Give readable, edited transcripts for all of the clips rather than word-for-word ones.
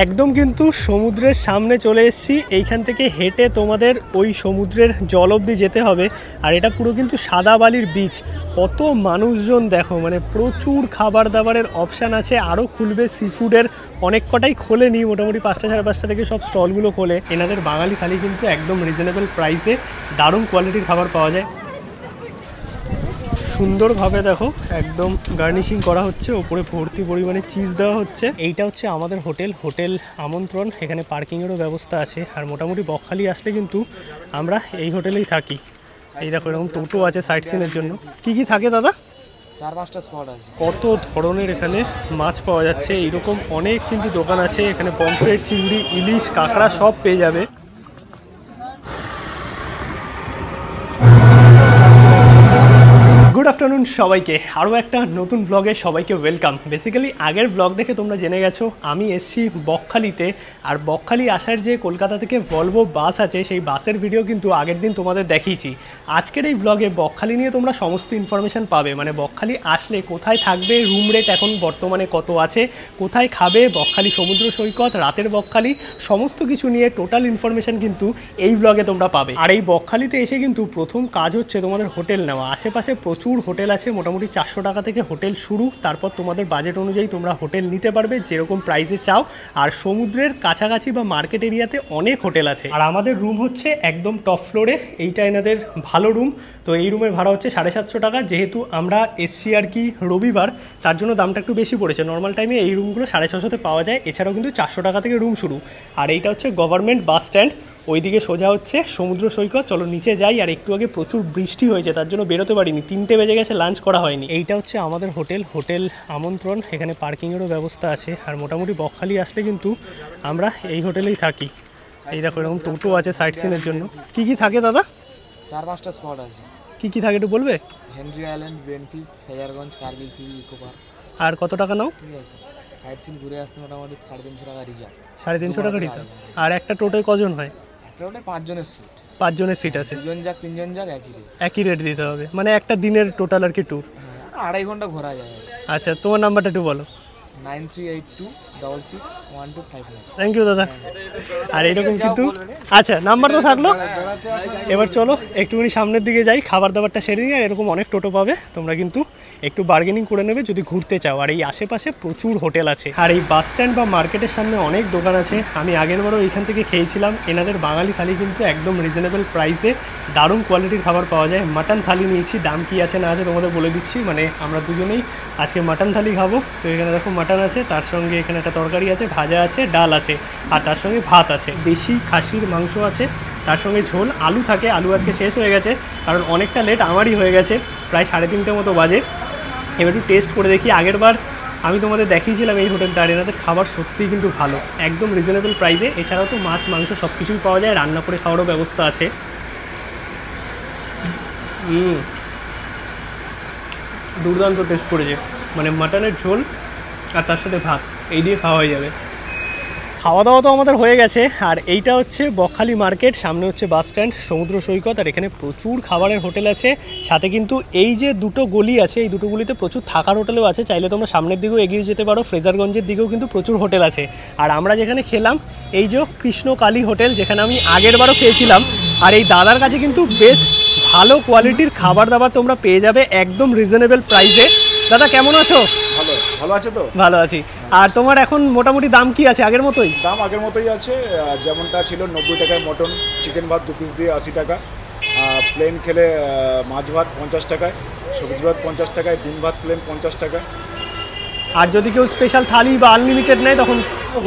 একদম কিন্তু সমুদ্রের সামনে চলে এসেছি। এইখান থেকে হেঁটে তোমাদের ওই সমুদ্রের জল অবধি যেতে হবে। আর এটা পুরো কিন্তু সাদা বালির বিচ। কত মানুষজন দেখো, মানে প্রচুর খাবার দাবারের অপশান আছে। আরও খুলবে, সি ফুডের অনেক কটাই খোলেনি, মোটামুটি 5টা সাড়ে 5টা থেকে সব স্টলগুলো খোলে। এনাদের বাঙালি থালি কিন্তু একদম রিজনেবল প্রাইসে দারুণ কোয়ালিটির খাবার পাওয়া যায়। সুন্দরভাবে দেখো একদম গার্নিশিং করা হচ্ছে, ওপরে ভর্তি পরিমাণে চিজ দেওয়া হচ্ছে। এইটা হচ্ছে আমাদের হোটেল আমন্ত্রণ। এখানে পার্কিংয়েরও ব্যবস্থা আছে। আর মোটামুটি বকখালি আসলে কিন্তু আমরা এই হোটেলেই থাকি। এই দেখো এরকম টোটো আছে সাইট সিনের জন্য। কি থাকে দাদা? 4-5টা স্পট আছে। কত ধরনের এখানে মাছ পাওয়া যাচ্ছে। এইরকম অনেক কিন্তু দোকান আছে। এখানে পমফ্রেট, চিংড়ি, ইলিশ, কাঁকড়া সব পেয়ে যাবে। গুড আফটারনুন সবাইকে, আরও একটা নতুন ব্লগে সবাইকে ওয়েলকাম। বেসিক্যালি আগের ব্লগ দেখে তোমরা জেনে গেছো আমি এসছি বকখালিতে। আর বকখালি আসার যে কলকাতা থেকে ভলভো বাস আছে, সেই বাসের ভিডিও কিন্তু আগের দিন তোমাদের দেখিয়েছি। আজকের এই ব্লগে বকখালি নিয়ে তোমরা সমস্ত ইনফরমেশান পাবে। মানে বকখালি আসলে কোথায় থাকবে, রুম রেট এখন বর্তমানে কত আছে, কোথায় খাবে, বকখালি সমুদ্র সৈকত, রাতের বকখালি, সমস্ত কিছু নিয়ে টোটাল ইনফরমেশান কিন্তু এই ব্লগে তোমরা পাবে। আর এই বকখালিতে এসে কিন্তু প্রথম কাজ হচ্ছে তোমাদের হোটেল নেওয়া। আশেপাশে প্রচুর হোটেল আছে, মোটামুটি 400 টাকা থেকে হোটেল শুরু। তারপর তোমাদের বাজেট অনুযায়ী তোমরা হোটেল নিতে পারবে যেরকম প্রাইসে চাও। আর সমুদ্রের কাছাকাছি বা মার্কেট এরিয়াতে অনেক হোটেল আছে। আর আমাদের রুম হচ্ছে একদম টপ ফ্লোরে। এইটা এনাদের ভালো রুম। তো এই রুমের ভাড়া হচ্ছে 750 টাকা। যেহেতু আমরা এসছি আর কি রবিবার, তার জন্য দামটা একটু বেশি পড়েছে। নর্মাল টাইমে এই রুমগুলো 650-তে পাওয়া যায়। এছাড়াও কিন্তু 400 টাকা থেকে রুম শুরু। আর এইটা হচ্ছে গভর্নমেন্ট বাস স্ট্যান্ড। ওইদিকে সোজা হচ্ছে সমুদ্র সৈকত। চলো নিচে যাই। আর একটু আগে প্রচুর বৃষ্টি হয়েছে, তার জন্য বেরোতে পারিনি। 3টে বেজে গেছে, লাঞ্চ করা হয়নি। এইটা হচ্ছে আমাদের হোটেল আমন্ত্রণ। এখানে পার্কিংয়েরও ব্যবস্থা আছে। আর মোটামুটি বকখালি আসলে কিন্তু আমরা এই হোটেলেই থাকি। এই দেখো এরকম টোটো আছে সাইট সিনের জন্য। কি থাকে দাদা? 4-5টা স্পট আছে। কি থাকে একটু বলবে? হেনরি আইল্যান্ড, বেনফিস, ফেজারগঞ্জ, কার্গিল সি, ইকো পার্ক। আর কত টাকা নাও? ঠিক আছে, সাইট সিন ঘুরে আসতে মোটামুটি 350 টাকা রিজার্ভ। 350 টাকা রিজার্ভ। আর একটা টোটোয় কজন হয়? একটা টোটোয় 5 জনের সিট। 5 জনের সিট আছে। 2 জন যাক 3 জন যাক একই রেট দিতে হবে। মানে একটা দিনের টোটাল আর কি ট্যুর। 2.5 ঘন্টা ঘোরা যায়। আচ্ছা, তোমার নাম্বারটা একটু বলো। 9382661259। থ্যাংক ইউ দাদা। আর এরকম কিন্তু আচ্ছা নাম্বার তো থাকলো। এবার চলো একটুখানি সামনের দিকে যাই, খাবার দাবারটা সেরে নিই। আর এরকম অনেক টোটো পাবে, তোমরা কিন্তু একটু বার্গেনিং করে নেবে যদি ঘুরতে চাও। আর এই আশেপাশে প্রচুর হোটেল আছে। আর এই বাস স্ট্যান্ড বা মার্কেটের সামনে অনেক দোকান আছে। আমি আগেরবারও এইখান থেকে খেয়েছিলাম। এনাদের বাঙালি থালি কিন্তু একদম রিজনেবল প্রাইসে দারুণ কোয়ালিটির খাবার পাওয়া যায়। মাটন থালি নিয়েছি, দাম কি আছে না আছে তোমাদের বলে দিচ্ছি। মানে আমরা দুজনেই আজকে মাটন থালি খাবো। তো এখানে দেখো মাটন আছে, তার সঙ্গে এখানে একটা তরকারি আছে, ভাজা আছে, ডাল আছে, আর তার সঙ্গে ভাত আছে। দেশি খাসির মাংস আছে, তার সঙ্গে ঝোল, আলু থাকে। আলু আজকে শেষ হয়ে গেছে, কারণ অনেকটা লেট আমারই হয়ে গেছে, প্রায় 3:30 মতো বাজে। এবার একটু টেস্ট করে দেখি। আগেরবার আমি তোমাদের দেখিয়েছিলাম এই হোটেলটা। আর এনাদের খাবার সত্যিই কিন্তু ভালো, একদম রিজনেবল প্রাইসে। এছাড়াও তো মাছ মাংস সব কিছুই পাওয়া যায়, রান্না করে খাওয়ারও ব্যবস্থা আছে। দুর্দান্ত টেস্ট করেছে। মানে মাটনের ঝোল আর তার সাথে ভাত, এই দিয়ে খাওয়া হয়ে যাবে। খাওয়া দাওয়া তো আমাদের হয়ে গেছে। আর এইটা হচ্ছে বকখালি মার্কেট, সামনে হচ্ছে বাস স্ট্যান্ড, সমুদ্র সৈকত। আর এখানে প্রচুর খাবারের হোটেল আছে। সাথে কিন্তু এই যে দুটো গলি আছে, এই দুটো গলিতে প্রচুর থাকার হোটেলও আছে। চাইলে তোমরা সামনের দিকেও এগিয়ে যেতে পারো। ফ্রেজারগঞ্জের দিকেও কিন্তু প্রচুর হোটেল আছে। আর আমরা যেখানে খেলাম, এই যে কৃষ্ণকালী হোটেল, যেখানে আমি আগেরবারও খেয়েছিলাম। আর এই দাদার কাছে কিন্তু বেশ ভালো কোয়ালিটির খাবার দাবার তোমরা পেয়ে যাবে একদম রিজনেবল প্রাইসে। দাদা কেমন আছো? ভালো আছে তো? ভালো আছি। আর তোমার এখন মোটামুটি দাম কি আছে? আগের মতোই দাম আগের মতোই আছে। যেমনটা ছিল 90 টাকায় মটন, চিকেন ভাত 2 পিস দিয়ে 80 টাকা, প্লেন খেলে মাছ ভাত 50 টাকায়, সবজি ভাত 50 টাকায়, ডিম ভাত প্লেন 50 টাকা। আর যদি কেউ স্পেশাল থালি বা আনলিমিটেড নেয় তখন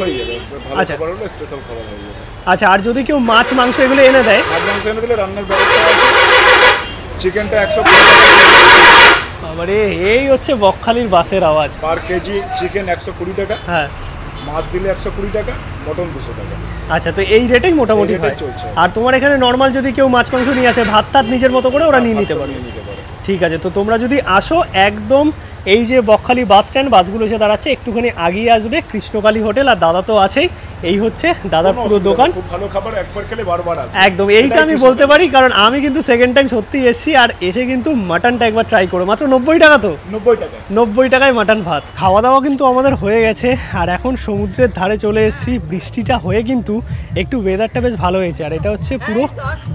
হয়ে যাবে। ভালো খাবার হলে স্পেশাল খাবার হয়ে যাবে। আচ্ছা, আর যদি কেউ মাছ মাংস এগুলো এনে দেয়? মাছ মাংস এনে দিলে রান্নার ব্যবস্থা আছে। চিকেনটা 120 টাকা। আরে এই হচ্ছে বকখালির বাসের আওয়াজ। পার কেজি চিকেন 120 টাকা। হ্যাঁ, মাছ দিলে 120 টাকা, মটন 200 টাকা। আচ্ছা, তো এই রেটেই মোটামুটি হয়। আর তোমার এখানে নর্মাল যদি কেউ মাছ মাংস নিয়ে আসে, ভাত টাত নিজের মতো করে ওরা নিয়ে নিতে পারে। ঠিক আছে, তো তোমরা যদি আসো একদম এই যে বকখালি বাস স্ট্যান্ড, বাসগুলো এসে দাঁড়াচ্ছে, একটুখানি আগিয়ে আসবে কৃষ্ণকালী হোটেল। আর দাদা তো আছেই, এই হচ্ছে দাদার পুরো দোকান। খুব ভালো খাবার, একবার খেলে বারবার আসে। একদম, এইটা আমি বলতে পারি, কারণ আমি কিন্তু সেকেন্ড টাইম সত্যি এসেছি, আর এসে কিন্তু মাটনটা একবার ট্রাই করো। মাত্র 90 টাকা, তো 90 টাকায় মাটন ভাত। খাওয়া দাওয়া কিন্তু আমাদের হয়ে গেছে, আর এখন সমুদ্রের ধারে চলে এসেছি। বৃষ্টিটা হয়ে কিন্তু একটু ওয়েদারটা বেশ ভালো হয়েছে। আর এটা হচ্ছে পুরো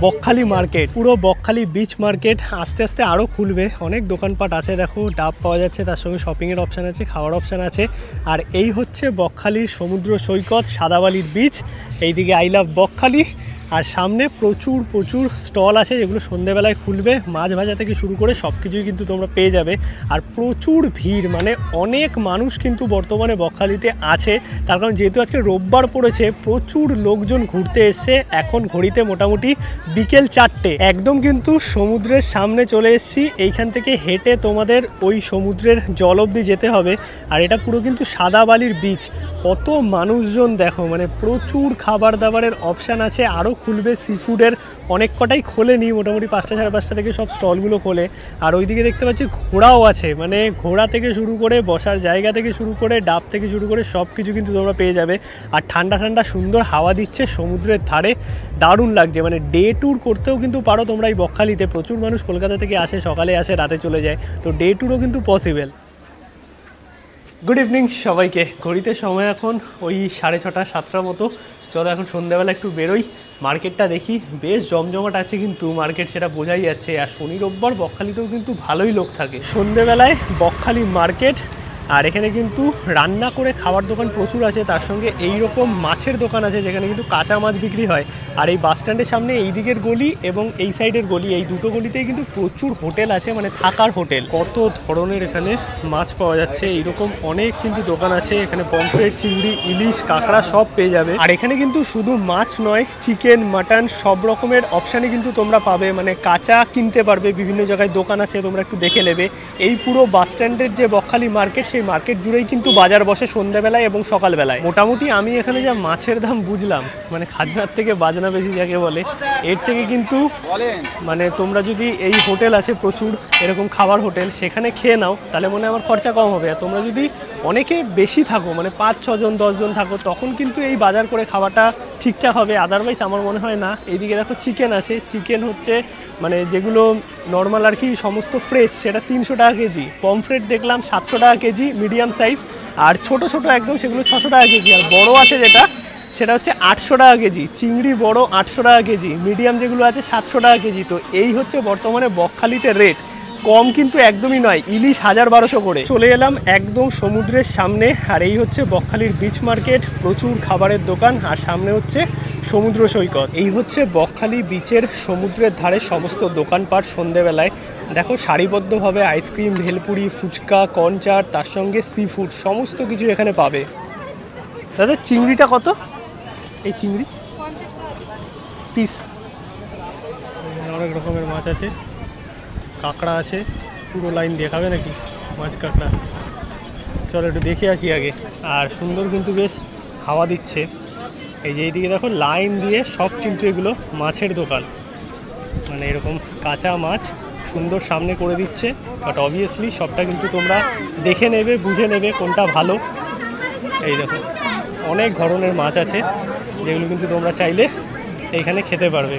বকখালি মার্কেট, পুরো বকখালি বিচ মার্কেট। আস্তে আস্তে আরও খুলবে, অনেক দোকানপাট আছে। দেখো ডাব পাওয়া যাচ্ছে, তার সঙ্গে শপিংয়ের অপশান আছে, খাওয়ার অপশান আছে। আর এই হচ্ছে বকখালির সমুদ্র সৈকত, সাদাবালির বিচ। এইদিকে আই লাভ বকখালি। আর সামনে প্রচুর প্রচুর স্টল আছে, যেগুলো সন্ধেবেলায় খুলবে। মাছ ভাজা থেকে শুরু করে সব কিছুই কিন্তু তোমরা পেয়ে যাবে। আর প্রচুর ভিড়, মানে অনেক মানুষ কিন্তু বর্তমানে বকখালিতে আছে। তার কারণ যেহেতু আজকে রোববার পড়েছে, প্রচুর লোকজন ঘুরতে এসছে। এখন ঘড়িতে মোটামুটি বিকেল 4টে। একদম কিন্তু সমুদ্রের সামনে চলে এসেছি। এইখান থেকে হেঁটে তোমাদের ওই সমুদ্রের জল অবধি যেতে হবে। আর এটা পুরো কিন্তু সাদা বালির বিচ। কত মানুষজন দেখো, মানে প্রচুর খাবার দাবারের অপশান আছে। আরও খুলবে, সি ফুডের অনেক কটাই খোলেনি, মোটামুটি 5টা সাড়ে 5টা থেকে সব স্টলগুলো খোলে। আর ওইদিকে দেখতে পাচ্ছি ঘোড়াও আছে, মানে ঘোড়া থেকে শুরু করে বসার জায়গা থেকে শুরু করে ডাব থেকে শুরু করে সব কিছু কিন্তু তোমরা পেয়ে যাবে। আর ঠান্ডা ঠান্ডা সুন্দর হাওয়া দিচ্ছে সমুদ্রের ধারে, দারুণ লাগছে। মানে ডে ট্যুর করতেও কিন্তু পারো তোমরা এই বকখালিতে। প্রচুর মানুষ কলকাতা থেকে আসে, সকালে আসে, রাতে চলে যায়, তো ডে ট্যুরও কিন্তু পসিবল। গুড ইভিনিং সবাইকে। ঘড়িতে সময় এখন ওই 6:30 7টার মতো। চলো এখন সন্ধ্যাবেলা একটু বেরোই, মার্কেটটা দেখি। বেশ জমজমাট আছে কিন্তু মার্কেট, সেটা বোঝাই যাচ্ছে। আর শনি রোববার বকখালিতেও কিন্তু ভালোই লোক থাকে সন্ধ্যেবেলায় বকখালি মার্কেট। আর এখানে কিন্তু রান্না করে খাওয়ার দোকান প্রচুর আছে, তার সঙ্গে এই রকম মাছের দোকান আছে যেখানে কিন্তু কাঁচা মাছ বিক্রি হয়। আর এই বাস স্ট্যান্ডের সামনে এই দিকের গলি এবং এই সাইডের গলি, এই দুটো গলিতেই কিন্তু প্রচুর হোটেল আছে, মানে থাকার হোটেল। কত ধরনের এখানে মাছ পাওয়া যাচ্ছে, এইরকম অনেক কিন্তু দোকান আছে। এখানে পমফ্রেট, চিংড়ি, ইলিশ, কাঁকড়া সব পেয়ে যাবে। আর এখানে কিন্তু শুধু মাছ নয়, চিকেন, মাটন সব রকমের অপশানই কিন্তু তোমরা পাবে। মানে কাঁচা কিনতে পারবে, বিভিন্ন জায়গায় দোকান আছে, তোমরা একটু দেখে নেবে। এই পুরো বাস স্ট্যান্ডের যে বকখালি মার্কেট, সেই মার্কেট জুড়েই কিন্তু বাজার বসে সন্ধ্যাবেলায় এবং সকালবেলায়। মোটামুটি আমি এখানে যা মাছের দাম বুঝলাম, মানে খাজনার থেকে বাজনা বেশি যাকে বলে, এর থেকে কিন্তু মানে তোমরা যদি এই হোটেল আছে প্রচুর এরকম খাবার হোটেল, সেখানে খেয়ে নাও, তাহলে মনে আমার খরচা কম হবে। আর তোমরা যদি অনেকে বেশি থাকো, মানে 5-6 জন 10 জন থাকো, তখন কিন্তু এই বাজার করে খাওয়াটা ঠিকঠাক হবে। আদারওয়াইজ আমার মনে হয় না। এইদিকে দেখো চিকেন আছে, চিকেন হচ্ছে মানে যেগুলো নর্মাল আর কি, সমস্ত ফ্রেশ, সেটা 300 টাকা কেজি। পমফ্রেট দেখলাম 700 টাকা কেজি মিডিয়াম সাইজ, আর ছোট ছোট একদম সেগুলো 600 টাকা কেজি। আর বড় আছে যেটা, সেটা হচ্ছে 800 টাকা কেজি। চিংড়ি বড় 800 টাকা কেজি, মিডিয়াম যেগুলো আছে 700 টাকা কেজি। তো এই হচ্ছে বর্তমানে বকখালিতে রেট, কম কিন্তু একদমই নয়। ইলিশ 1000-1200 করে। চলে এলাম একদম সমুদ্রের সামনে, আর এই হচ্ছে বকখালির বিচ মার্কেট। প্রচুর খাবারের দোকান, আর সামনে হচ্ছে সমুদ্র সৈকত। এই হচ্ছে বকখালি বিচের সমুদ্রের ধারে সমস্ত দোকানপাট সন্ধেবেলায়। দেখো সারিবদ্ধভাবে আইসক্রিম, ভেলপুরি, ফুচকা, কর্নচাট, তার সঙ্গে সি ফুড সমস্ত কিছু এখানে পাবে। দাদা চিংড়িটা কত? এই চিংড়ি পিস। অনেক রকমের মাছ আছে, কাঁকড়া আছে, পুরো লাইন দেখাবে নাকি মাছ কাঁকড়া? চলো একটু দেখে আসি আগে। আর সুন্দর কিন্তু বেশ হাওয়া দিচ্ছে। এই যে এইদিকে দেখো লাইন দিয়ে সব কিন্তু এগুলো মাছের দোকান, মানে এরকম কাঁচা মাছ সুন্দর সামনে করে দিচ্ছে। বাট অবভিয়াসলি সবটা কিন্তু তোমরা দেখে নেবে, বুঝে নেবে কোনটা ভালো। এই দেখো অনেক ধরনের মাছ আছে, যেগুলো কিন্তু তোমরা চাইলে এইখানে খেতে পারবে।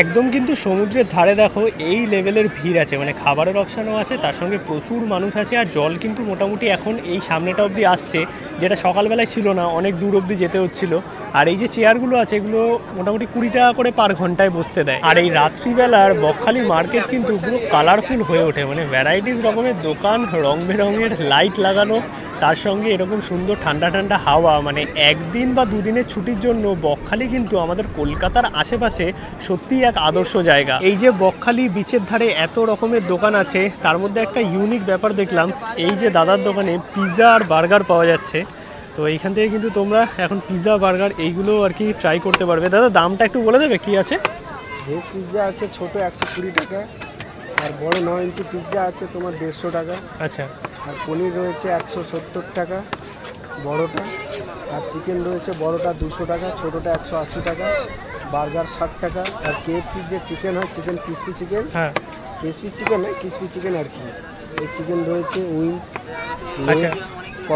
একদম কিন্তু সমুদ্রের ধারে দেখো এই লেভেলের ভিড় আছে, মানে খাবারের অপশানও আছে, তার সঙ্গে প্রচুর মানুষ আছে। আর জল কিন্তু মোটামুটি এখন এই সামনেটা অবধি আসছে, যেটা সকালবেলায় ছিল না, অনেক দূর অবধি যেতে হচ্ছিল। আর এই যে চেয়ারগুলো আছে, এগুলো মোটামুটি 20 টাকা করে পার ঘন্টায় বসতে দেয়। আর এই রাত্রিবেলার বকখালি মার্কেট কিন্তু পুরো কালারফুল হয়ে ওঠে, মানে ভ্যারাইটিস রকমের দোকান, রং বেরঙের লাইট লাগানো, তার সঙ্গে এরকম সুন্দর ঠান্ডা ঠান্ডা হাওয়া। মানে একদিন বা দুদিনের ছুটির জন্য বকখালি কিন্তু আমাদের কলকাতার আশেপাশে সত্যিই এক আদর্শ জায়গা। এই যে বকখালি বিচের ধারে এত রকমের দোকান আছে, তার মধ্যে একটা ইউনিক ব্যাপার দেখলাম, এই যে দাদার দোকানে পিৎজা আর বার্গার পাওয়া যাচ্ছে। তো এইখান থেকে কিন্তু তোমরা এখন পিৎজা, বার্গার এইগুলো আর কি ট্রাই করতে পারবে। দাদা দামটা একটু বলে দেবে কি আছে? ভেজ পিৎজা আছে ছোট 120 টাকা, আর বড় 9 ইঞ্চি পিৎজা আছে তোমার 150 টাকা। আচ্ছা। আর পনির রয়েছে 170 টাকা বড়টা, আর চিকেন রয়েছে বড়টা 200 টাকা, ছোটোটা 180 টাকা, বার্গার 60 টাকা। আর কেএফসির যে চিকেন হয়, চিকেন ক্রিসপি চিকেন, হ্যাঁ ক্রিসপি চিকেন নয়, ক্রিসপি চিকেন আর কি, এই চিকেন রয়েছে উইংস। আচ্ছা।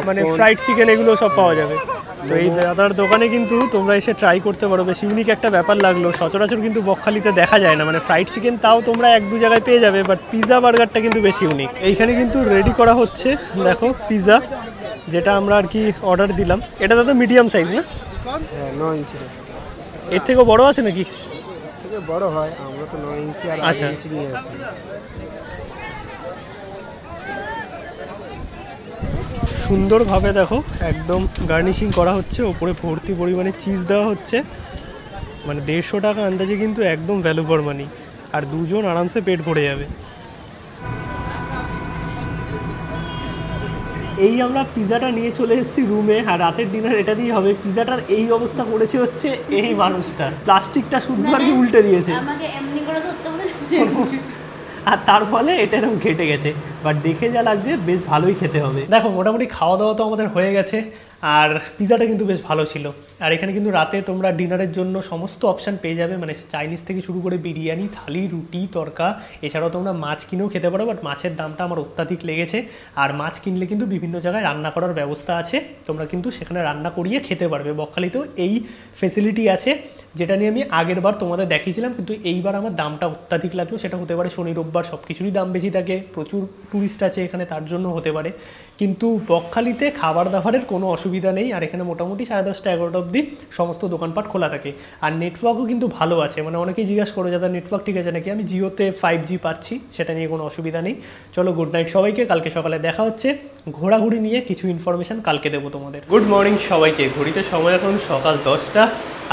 মানে ফ্রাইড চিকেন এগুলো সব পাওয়া যাবে। তো এই দাদার দোকানে কিন্তু তোমরা এসে ট্রাই করতে পারো, বেশ ইউনিক একটা ব্যাপার লাগলো, সচরাচর কিন্তু বকখালিতে দেখা যায় না। মানে ফ্রাইড চিকেন তাও তোমরা 1-2 জায়গায় পেয়ে যাবে, বাট পিৎজা বার্গারটা কিন্তু বেশি ইউনিক। এইখানে কিন্তু রেডি করা হচ্ছে, দেখো পিৎজা যেটা আমরা আর কি অর্ডার দিলাম। এটা দাদা মিডিয়াম সাইজ না? হ্যাঁ 9 ইঞ্চি। এর থেকেও বড় আছে নাকি? থেকে বড় হয়, আমরা তো 9 ইঞ্চি আর 8 ইঞ্চি নিয়ে আসি। সুন্দরভাবে দেখো একদম গার্নিশিং করা হচ্ছে, ওপরে ভর্তি পরিমাণে চিজ দেওয়া হচ্ছে। মানে 150 টাকা আন্দাজে কিন্তু একদম ভ্যালু ফর মানি, আর দুজন আরামসে পেট ভরে যাবে। এই আমরা পিৎজাটা নিয়ে চলে এসেছি রুমে, আর রাতের ডিনার এটা দিয়ে হবে। পিৎজাটার এই অবস্থা করেছে হচ্ছে এই মানুষটার, প্লাস্টিকটা শুদ্ধ আর কি উল্টে দিয়েছে আমাকে এমনি করে ধরতে হবে আর তার ফলে এটা এরকম ঘেটে গেছে। বাট দেখে যা লাগছে বেশ ভালোই খেতে হবে। দেখো মোটামুটি খাওয়া দাওয়া তো আমাদের হয়ে গেছে, আর পিৎজাটা কিন্তু বেশ ভালো ছিল। আর এখানে কিন্তু রাতে তোমরা ডিনারের জন্য সমস্ত অপশান পেয়ে যাবে, মানে চাইনিজ থেকে শুরু করে বিরিয়ানি, থালি, রুটি, তরকা, এছাড়াও তোমরা মাছ কিনেও খেতে পারো। বাট মাছের দামটা আমার অত্যাধিক লেগেছে, আর মাছ কিনলে কিন্তু বিভিন্ন জায়গায় রান্না করার ব্যবস্থা আছে, তোমরা কিন্তু সেখানে রান্না করিয়ে খেতে পারবে। বকখালিতেও এই ফেসিলিটি আছে, যেটা নিয়ে আমি আগের বার তোমাদের দেখিয়েছিলাম, কিন্তু এইবার আমার দামটা অত্যাধিক লাগলো। সেটা হতে পারে শনি রোববার সব কিছুরই দাম বেশি থাকে, প্রচুর টুরিস্ট আছে এখানে, তার জন্য হতে পারে। কিন্তু বকখালিতে খাবার দাবারের কোনো অসুবিধা নেই, আর এখানে মোটামুটি 10:30 11টা অবধি সমস্ত দোকানপাট খোলা থাকে। আর নেটওয়ার্কও কিন্তু ভালো আছে, মানে অনেকেই জিজ্ঞাসা করো যাদের নেটওয়ার্ক ঠিক আছে নাকি, আমি জিওতে 5G পাচ্ছি, সেটা নিয়ে কোনো অসুবিধা নেই। চলো গুড নাইট সবাইকে, কালকে সকালে দেখা হচ্ছে। ঘোরাঘুরি নিয়ে কিছু ইনফরমেশন কালকে দেবো তোমাদের। গুড মর্নিং সবাইকে। ঘড়িতে সময় এখন সকাল 10টা,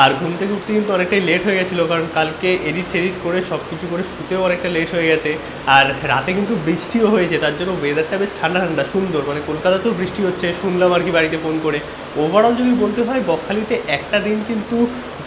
আর ঘুম থেকে উঠতে কিন্তু অনেকটাই লেট হয়ে গেছিলো, কারণ কালকে এডিট করে সব কিছু করে শুতেও অনেকটা লেট হয়ে গেছে। আর রাতে কিন্তু বৃষ্টিও হয়েছে, তার জন্য ওয়েদারটা বেশ ঠান্ডা ঠান্ডা সুন্দর। মানে কলকাতাতেও বৃষ্টি হচ্ছে শুনলাম আর কি বাড়িতে ফোন করে। ওভারঅল যদি বলতে হয় বকখালিতে একটা দিন কিন্তু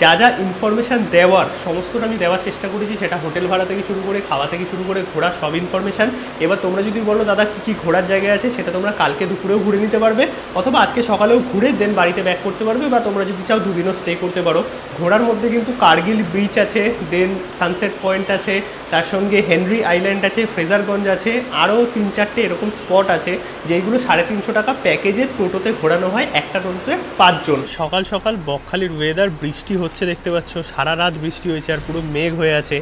যা যা ইনফরমেশান দেওয়ার সমস্তটা আমি দেওয়ার চেষ্টা করেছি, সেটা হোটেল ভাড়া থেকে শুরু করে খাওয়া থেকে শুরু করে ঘোরা সব ইনফরমেশান। এবার তোমরা যদি বলো দাদা কী কী ঘোরার জায়গা আছে, সেটা তোমরা কালকে দুপুরেও ঘুরে নিতে পারবে, অথবা আজকে সকালেও ঘুরে দেন বাড়িতে ব্যাক করতে পারবে, বা তোমরা যদি চাও 2 দিনও স্টে করতে পারো। ঘোরার মধ্যে কিন্তু কার্গিল ব্রিচ আছে, দেন সানসেট পয়েন্ট আছে, তার সঙ্গে হেনরি আইল্যান্ড আছে, ফ্রেজারগঞ্জ আছে, আরও 3-4টে এরকম স্পট আছে যেগুলো 350 টাকা প্যাকেজের টোটোতে ঘোরানো হয়, একটা টোটোতে 5 জন। সকাল সকাল বকখালির ওয়েদার, বৃষ্টি হচ্ছে দেখতে পাচ্ছ, সারা রাত বৃষ্টি হয়েছে আর পুরো মেঘ হয়ে আছে,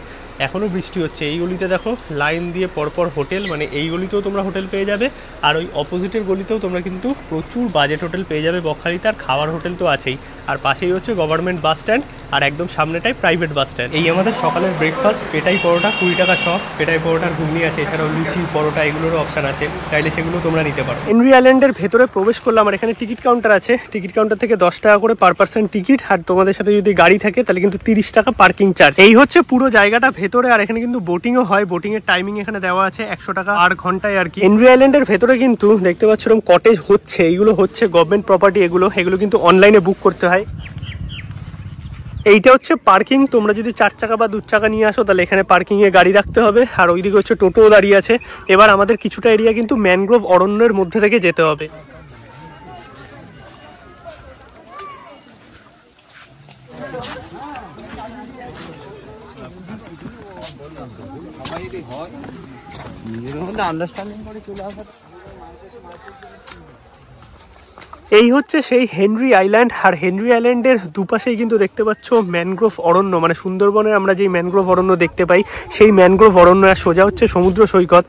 এখনও বৃষ্টি হচ্ছে। এই গলিতে দেখো লাইন দিয়ে পরপর হোটেল, মানে এই গলিতেও তোমরা হোটেল পেয়ে যাবে, আর ওই অপোজিটের গলিতেও তোমরা কিন্তু প্রচুর বাজেট হোটেল পেয়ে যাবে বকখালিতে, আর খাওয়ার হোটেল তো আছেই। আর পাশেই হচ্ছে গভর্নমেন্ট বাস স্ট্যান্ড, আর একদম সামনেটাই প্রাইভেট বাস স্ট্যান্ড। এই আমাদের সকালের ব্রেকফাস্ট, পেটাই পরোটা 20 টাকা সব, পেটাই পরোটার ঘুগনি আছে, এছাড়াও লুচি পরোটা এগুলোরও অপশান আছে, চাইলে সেগুলো তোমরা নিতে পারো। হেনরি আইল্যান্ডের ভেতরে প্রবেশ করলাম, আর এখানে টিকিট কাউন্টার আছে, টিকিট কাউন্টার থেকে 10 টাকা করে পার পার্সন টিকিট, আর তোমাদের সাথে যদি গাড়ি থাকে তাহলে কিন্তু 30 টাকা পার্কিং চার্জ। এই হচ্ছে পুরো জায়গাটা ভেতরে, আর এখানে কিন্তু বোটিংও হয়, বোটিং এর টাইমিং এখানে দেওয়া আছে 100 টাকা আর ঘন্টায় আর কি। হেনরি আইল্যান্ডের ভেতরে কিন্তু দেখতে পাচ্ছ এরকম কটেজ হচ্ছে, এইগুলো হচ্ছে গভর্নমেন্ট প্রপার্টি, এগুলো কিন্তু অনলাইনে বুক করতে হয়। এইটা হচ্ছে পার্কিং, তোমরা যদি 4 চাকা বা 2 চাকা নিয়ে আসো তাহলে এখানে পার্কিংয়ে গাড়ি রাখতে হবে, আর ওইদিকে হচ্ছে টোটোও দাঁড়িয়ে আছে। এবার আমাদের কিছুটা এরিয়া কিন্তু ম্যানগ্রোভ অরণ্যের মধ্যে থেকে যেতে হবে। এই হচ্ছে সেই হেনরি আইল্যান্ড, আর হেনরি আইল্যান্ডের দুপাশেই কিন্তু দেখতে পাচ্ছ ম্যানগ্রোভ অরণ্য, মানে সুন্দরবনে আমরা যেই ম্যানগ্রোভ অরণ্য দেখতে পাই সেই ম্যানগ্রোভ অরণ্য, আর সোজা হচ্ছে সমুদ্র সৈকত।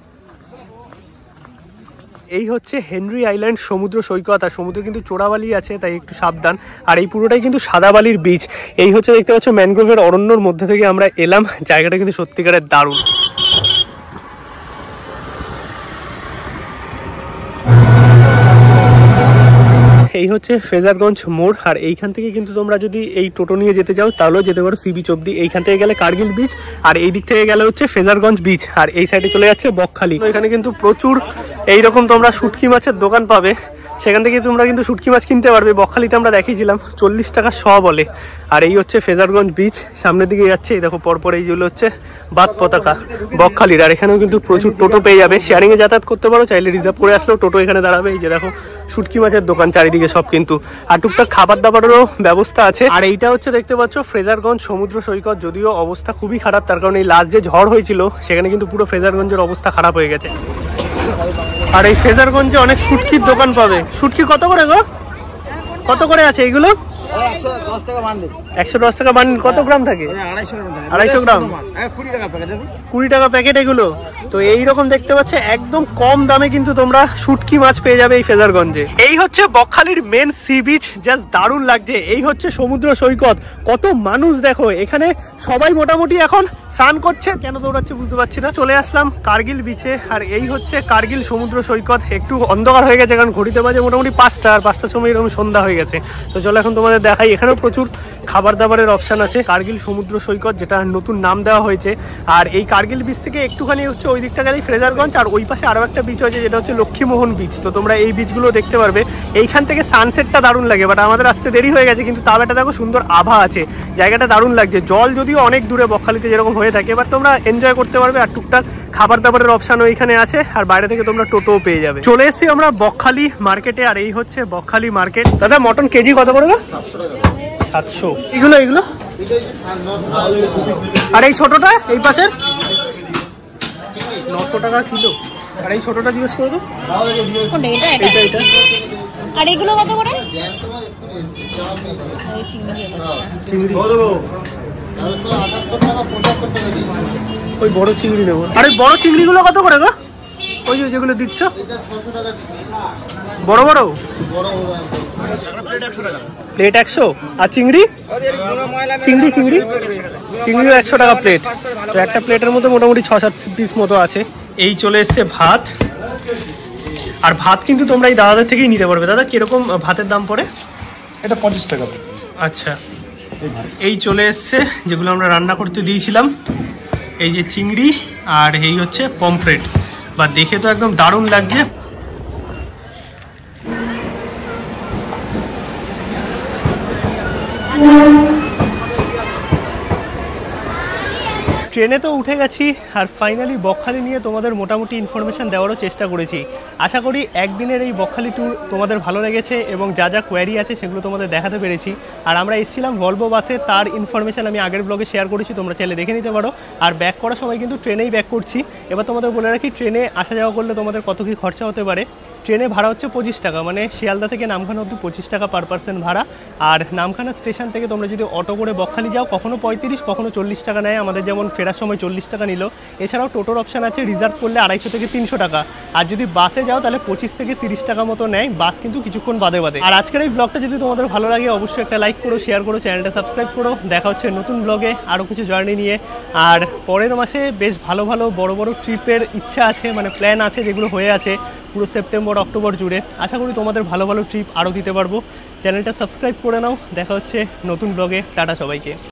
এই হচ্ছে হেনরি আইল্যান্ড সমুদ্র সৈকত, আর সমুদ্রে কিন্তু চোরাবালি আছে, তাই একটু সাবধান। আর এই পুরোটাই কিন্তু সাদা বালির বীচ। এই হচ্ছে দেখতে পাচ্ছ ম্যানগ্রোভের অরণ্যর মধ্যে থেকে আমরা এলাম, জায়গাটা কিন্তু সত্যিকারের দারুণ। এই হচ্ছে ফ্রেজারগঞ্জ মোড়, আর এইখান থেকে কিন্তু তোমরা যদি এই টোটো নিয়ে যেতে চাও তাহলেও যেতে পারো সি বিচ অব্দি। এইখান থেকে গেলে কার্গিল বিচ, আর এই দিক থেকে গেলে হচ্ছে ফ্রেজারগঞ্জ বিচ, আর এই সাইডে চলে যাচ্ছে বকখালি। এখানে কিন্তু প্রচুর এইরকম তোমরা শুটকি মাছের দোকান পাবে, সেখান থেকে তোমরা কিন্তু শুটকি মাছ কিনতে পারবে। বকখালিতে আমরা দেখিয়েছিলাম 40 টাকা শ বলে। আর এই হচ্ছে ফ্রেজারগঞ্জ বিচ, সামনের দিকে যাচ্ছে, এই দেখো পরপর এইগুলো হচ্ছে বাদ পতাকা বকখালির। আর এখানেও কিন্তু প্রচুর টোটো পেয়ে যাবে, শেয়ারিংয়ে যাতায়াত করতে পারো, চাইলে রিজার্ভ করে আসলেও টোটো এখানে দাঁড়াবে। এই যে দেখো শুটকি মাছের দোকান চারিদিকে সব কিন্তু, আর টুকটাক খাবার দাবারেরও ব্যবস্থা আছে। আর এইটা হচ্ছে দেখতে পাচ্ছ ফ্রেজারগঞ্জ সমুদ্র সৈকত, যদিও অবস্থা খুবই খারাপ, তার কারণ এই লাস্ট যে ঝড় হয়েছিল সেখানে কিন্তু পুরো ফ্রেজারগঞ্জের অবস্থা খারাপ হয়ে গেছে। আর এই ফ্রেজারগঞ্জে অনেক শুটকির দোকান পাবে। শুটকি কত করে গো? কত করে আছে এইগুলো? 110 টাকা বান্ডিল। 110 টাকা বান্ডিল। কত গ্রাম থাকে? 250 গ্রাম। 20 টাকা প্যাকেট এগুলো। তো এইরকম দেখতে পাচ্ছ একদম কম দামে কিন্তু তোমরা শুটকি মাছ পেয়ে যাবে এই ফ্রেজারগঞ্জে। এই হচ্ছে বকখালির মেন সি বিচ, জাস্ট দারুণ লাগছে। এই হচ্ছে সমুদ্র সৈকত, কত মানুষ দেখো এখানে, সবাই মোটামুটি এখন স্নান করছে, কেন দৌড়াচ্ছে বুঝতে পারছি না। চলে আসলাম কার্গিল বিচে, আর এই হচ্ছে কার্গিল সমুদ্র সৈকত। একটু অন্ধকার হয়ে গেছে কারণ ঘড়িতে বাজে মোটামুটি 5টা, আর 5টার সময় এরকম সন্ধ্যা হয়ে গেছে। তো চলো এখন তোমাদের দেখাই, এখানেও প্রচুর খাবার দাবারের অপশান আছে। কার্গিল সমুদ্র সৈকত, যেটা নতুন নাম দেওয়া হয়েছে। আর এই কার্গিল বিচ থেকে একটুখানি হচ্ছে ওই দিকটা গেলেই ফ্রেজারগঞ্জ, আর ওই পাশে আরও একটা বিচ হয়েছে যেটা হচ্ছে লক্ষ্মীমোহন বিচ। তো তোমরা এই বিচগুলো দেখতে পারবে। এইখান থেকে সানসেটটা দারুণ লাগে, বাট আমাদের আসতে দেরি হয়ে গেছে, কিন্তু তাও একটা দেখো সুন্দর আভা আছে, জায়গাটা দারুণ লাগছে। জল যদিও অনেক দূরে বকখালিতে যেরকম হয়ে থাকে, এবার তোমরা এনজয় করতে পারবে। আর টুকটাক খাবার দাবারের অপশানও এখানে আছে, আর বাইরে থেকে তোমরা টোটোও পেয়ে যাবে। চলে এসেছি আমরা বকখালি মার্কেটে, আর এই হচ্ছে বকখালি মার্কেট। দাদা মটন কেজি কত করে? 700। এগুলো এগুলো আর এই ছোটটা এই পাশের 900 টাকা কিলো। আর এই ছোটটা জিজ্ঞেস করে দাও। এটা আর এগুলো কত করে? চিংড়ি ওই বড় চিংড়ি নেবো। আর ওই বড় চিংড়িগুলো কত করে গো? ওই যেগুলো দিচ্ছ বড় বড় প্লেট 100। আর চিংড়ি? চিংড়িও 100 টাকা প্লেট। তো একটা প্লেটের মধ্যে মোটামুটি 6-7 পিস মতো আছে। এই চলে এসছে ভাত, আর ভাত কিন্তু তোমরা এই দাদাদের থেকেই নিতে পারবে। দাদা কিরকম ভাতের দাম পড়ে? এটা 50 টাকা। আচ্ছা, এই চলে এসছে যেগুলো আমরা রান্না করতে দিয়েছিলাম, এই যে চিংড়ি, আর এই হচ্ছে পমফ্রেট। বা দেখে তো একদম দারুণ লাগছে। ট্রেনে তো উঠে গেছি, আর ফাইনালি বকখালি নিয়ে তোমাদের মোটামুটি ইনফরমেশান দেওয়ারও চেষ্টা করেছি। আশা করি একদিনের এই বকখালি ট্যুর তোমাদের ভালো লেগেছে, এবং যা যা কোয়ারি আছে সেগুলো তোমাদের দেখাতে পেরেছি। আর আমরা এসেছিলাম ভলভো বাসে, তার ইনফরমেশান আমি আগের ব্লগে শেয়ার করেছি, তোমরা চাইলে দেখে নিতে পারো। আর ব্যাক করার সময় কিন্তু ট্রেনেই ব্যাক করছি। এবার তোমাদের বলে রাখি, ট্রেনে আসা যাওয়া করলে তোমাদের কত কী খরচা হতে পারে। ট্রেনে ভাড়া হচ্ছে 25 টাকা, মানে শিয়ালদা থেকে নামখানা অবধি 25 টাকা পার পার্সন ভাড়া। আর নামখানা স্টেশন থেকে তোমরা যদি অটো করে বকখালি যাও, কখনো 35 কখনো 40 টাকা নেয়। আমাদের যেমন ফেরার সময় 40 টাকা নিল। এছাড়াও টোটোর অপশান আছে, রিজার্ভ করলে 250 থেকে 300 টাকা। আর যদি বাসে যাও তাহলে 25 থেকে 30 টাকা মতো নেয়, বাস কিন্তু কিছুক্ষণ বাদে বাদে। আর আজকের এই ব্লগটা যদি তোমাদের ভালো লাগে, অবশ্যই একটা লাইক করো, শেয়ার করো, চ্যানেলটা সাবস্ক্রাইব করো। দেখা হচ্ছে নতুন ব্লগে আরও কিছু জার্নি নিয়ে। আর পরের মাসে বেশ ভালো ভালো বড় বড় ট্রিপের ইচ্ছা আছে, মানে প্ল্যান আছে, যেগুলো হয়ে আছে পুরো সেপ্টেম্বর অক্টোবর জুড়ে। আশা করি তোমাদের ভালো ভালো ট্রিপ আরও দিতে পারবো। চ্যানেলটা সাবস্ক্রাইব করে নাও। দেখা হচ্ছে নতুন ব্লগে। টাটা সবাইকে।